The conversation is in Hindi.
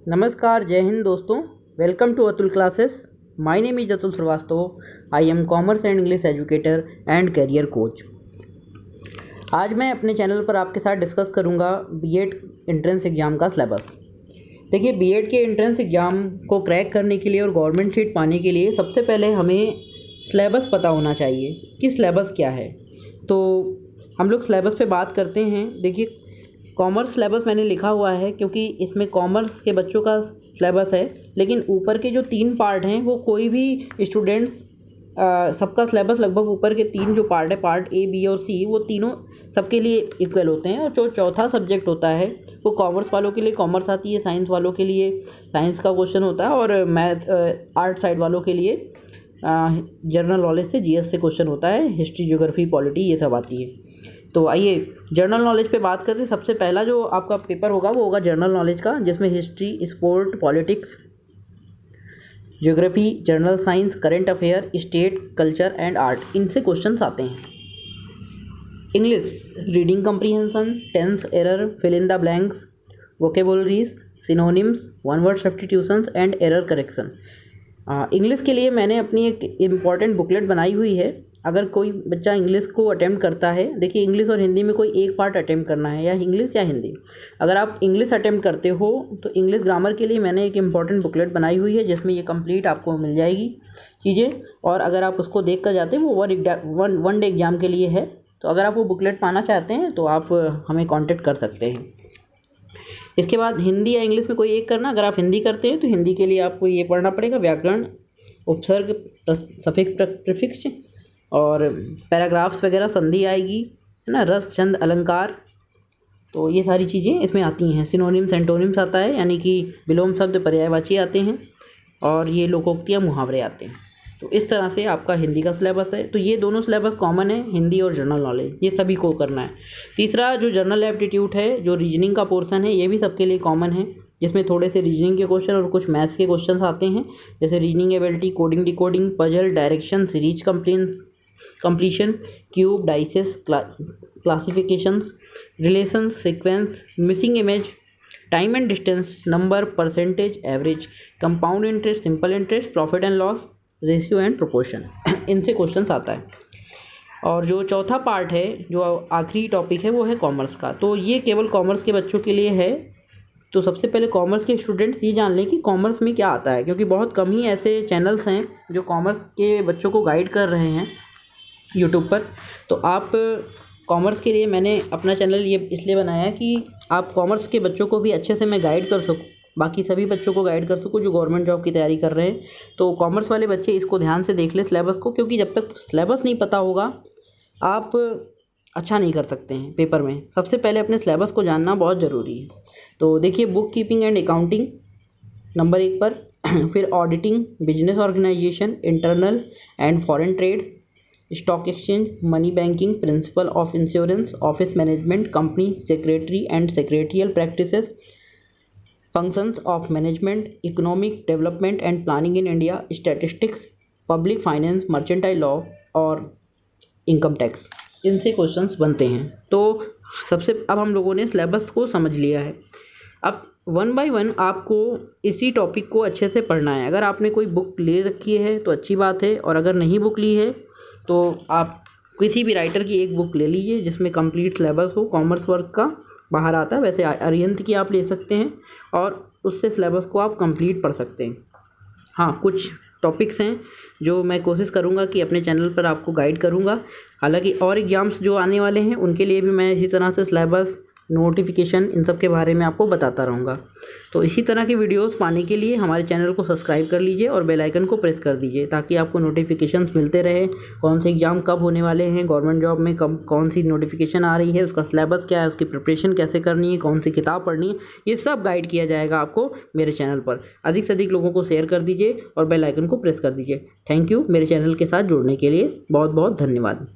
नमस्कार, जय हिंद दोस्तों। Welcome to Atul classes. My name is Atul Shrivastava. I am commerce and English educator and career coach. आज मैं अपने चैनल पर आपके साथ डिस्कस करूंगा बीएड एंट्रेंस एग्ज़ाम का सिलेबस। देखिए, बीएड के एंट्रेंस एग्ज़ाम को क्रैक करने के लिए और गवर्नमेंट सीट पाने के लिए सबसे पहले हमें सिलेबस पता होना चाहिए कि सिलेबस क्या है। तो हम लोग सिलेबस पे बात करते हैं। देखिए, कॉमर्स सिलेबस मैंने लिखा हुआ है क्योंकि इसमें कॉमर्स के बच्चों का सिलेबस है, लेकिन ऊपर के जो 3 पार्ट हैं वो कोई भी स्टूडेंट्स सबका सिलेबस लगभग ऊपर के 3 जो पार्ट है, पार्ट ए, बी और सी, वो तीनों सबके लिए इक्वल होते हैं। और जो चौथा सब्जेक्ट होता है वो कॉमर्स वालों के लिए कॉमर्स आती है, साइंस वालों के लिए साइंस का क्वेश्चन होता है, और मैथ आर्ट साइड वालों के लिए जनरल नॉलेज से जीएस से क्वेश्चन होता है। हिस्ट्री, ज्योग्राफी, पॉलिटी ये सब आती है। तो आइए जनरल नॉलेज पे बात करते हैं। सबसे पहला जो आपका पेपर होगा वो होगा जनरल नॉलेज का, जिसमें history, sport, politics, geography, general science, current affair, state, culture and art, इनसे क्वेश्चंस आते हैं। English, reading comprehension, tense error, fill in the blanks, vocabularies, synonyms, one word substitutions and error correction. English के लिए मैंने अपनी एक इम्पॉर्टेंट बुकलेट बनाई हुई है। अगर कोई बच्चा इंग्लिश को अटेम्प्ट करता है, देखिए इंग्लिश और हिंदी में कोई एक पार्ट अटेम्प्ट करना है, या इंग्लिश या हिंदी। अगर आप इंग्लिश अटेम्प्ट करते हो तो इंग्लिश ग्रामर के लिए मैंने एक इम्पॉर्टेंट बुकलेट बनाई हुई है, जिसमें ये कंप्लीट आपको मिल जाएगी चीज़ें। और अगर आप उसको देख कर जाते हैं, वो वन डे एग्ज़ाम के लिए है। तो अगर आप वो बुकलेट पाना चाहते हैं तो आप हमें कॉन्टेक्ट कर सकते हैं। इसके बाद हिंदी या इंग्लिश में कोई एक करना। अगर आप हिंदी करते हैं तो हिंदी के लिए आपको ये पढ़ना पड़ेगा: व्याकरण, उपसर्ग, सफिक्स, प्रीफिक्स और पैराग्राफ्स वगैरह, संधि आएगी, है ना, रस, छंद, अलंकार। तो ये सारी चीज़ें इसमें आती हैं। सिनोनिम्स, एंटोनिम्स आता है, यानी कि विलोम शब्द, पर्यायवाची आते हैं, और ये लोकोक्तियाँ, मुहावरे आते हैं। तो इस तरह से आपका हिंदी का सिलेबस है। तो ये दोनों सिलेबस कॉमन है, हिंदी और जनरल नॉलेज, ये सभी को करना है। तीसरा जो जनरल एप्टीट्यूड है, जो रीजनिंग का पोर्शन है, ये भी सबके लिए कॉमन है, जिसमें थोड़े से रीजनिंग के क्वेश्चन और कुछ मैथ्स के क्वेश्चन आते हैं, जैसे reasoning ability, coding, decoding, puzzle, direction, series completion, cube, dices, classifications, relations, sequence, missing image, time and distance, number, percentage, average, compound interest, simple interest, profit and loss, ratio and proportion, इनसे क्वेश्चंस आता है। और जो चौथा पार्ट है, जो आखिरी टॉपिक है, वो है कॉमर्स का। तो ये केवल कॉमर्स के बच्चों के लिए है। तो सबसे पहले कॉमर्स के स्टूडेंट्स ये जान लें कि कॉमर्स में क्या आता है, क्योंकि बहुत कम ही ऐसे चैनल्स हैं जो कॉमर्स के बच्चों को गाइड कर रहे हैं यूट्यूब पर। तो आप कॉमर्स के लिए मैंने अपना चैनल ये इसलिए बनाया है कि आप कॉमर्स के बच्चों को भी अच्छे से मैं गाइड कर सकूँ, बाकी सभी बच्चों को गाइड कर सकूँ जो गवर्नमेंट जॉब की तैयारी कर रहे हैं। तो कॉमर्स वाले बच्चे इसको ध्यान से देख लें सिलेबस को, क्योंकि जब तक सिलेबस नहीं पता होगा आप अच्छा नहीं कर सकते हैं पेपर में। सबसे पहले अपने सिलेबस को जानना बहुत ज़रूरी है। तो देखिए, book keeping and accounting number 1 पर, फिर auditing, business organisation, internal and foreign trade, stock exchange, money banking, principle of insurance, office management, company secretary and secretarial practices, functions of management, economic development and planning in India, statistics, public finance, mercantile law और इनकम टैक्स, इनसे क्वेश्चंस बनते हैं। तो सबसे अब हम लोगों ने सिलेबस को समझ लिया है। अब 1 बाय 1 आपको इसी टॉपिक को अच्छे से पढ़ना है। अगर आपने कोई बुक ले रखी है तो अच्छी बात है, और अगर नहीं बुक ली है तो आप किसी भी राइटर की एक बुक ले लीजिए जिसमें कंप्लीट सिलेबस हो। कॉमर्स वर्क का बाहर आता है, वैसे अरिहंत की आप ले सकते हैं, और उससे सिलेबस को आप कंप्लीट पढ़ सकते हैं। हाँ, कुछ टॉपिक्स हैं जो मैं कोशिश करूँगा कि अपने चैनल पर आपको गाइड करूँगा। हालांकि और एग्ज़ाम्स जो आने वाले हैं उनके लिए भी मैं इसी तरह से सिलेबस, नोटिफिकेशन, इन सब के बारे में आपको बताता रहूँगा। तो इसी तरह की वीडियोस पाने के लिए हमारे चैनल को सब्सक्राइब कर लीजिए और बेल आइकन को प्रेस कर दीजिए, ताकि आपको नोटिफिकेशंस मिलते रहे। कौन से एग्ज़ाम कब होने वाले हैं, गवर्नमेंट जॉब में कब कौन सी नोटिफिकेशन आ रही है, उसका सिलेबस क्या है, उसकी प्रिपरेशन कैसे करनी है, कौन सी किताब पढ़नी है, ये सब गाइड किया जाएगा आपको मेरे चैनल पर। अधिक से अधिक लोगों को शेयर कर दीजिए और बेल आइकन को प्रेस कर दीजिए। थैंक यू मेरे चैनल के साथ जुड़ने के लिए। बहुत बहुत धन्यवाद।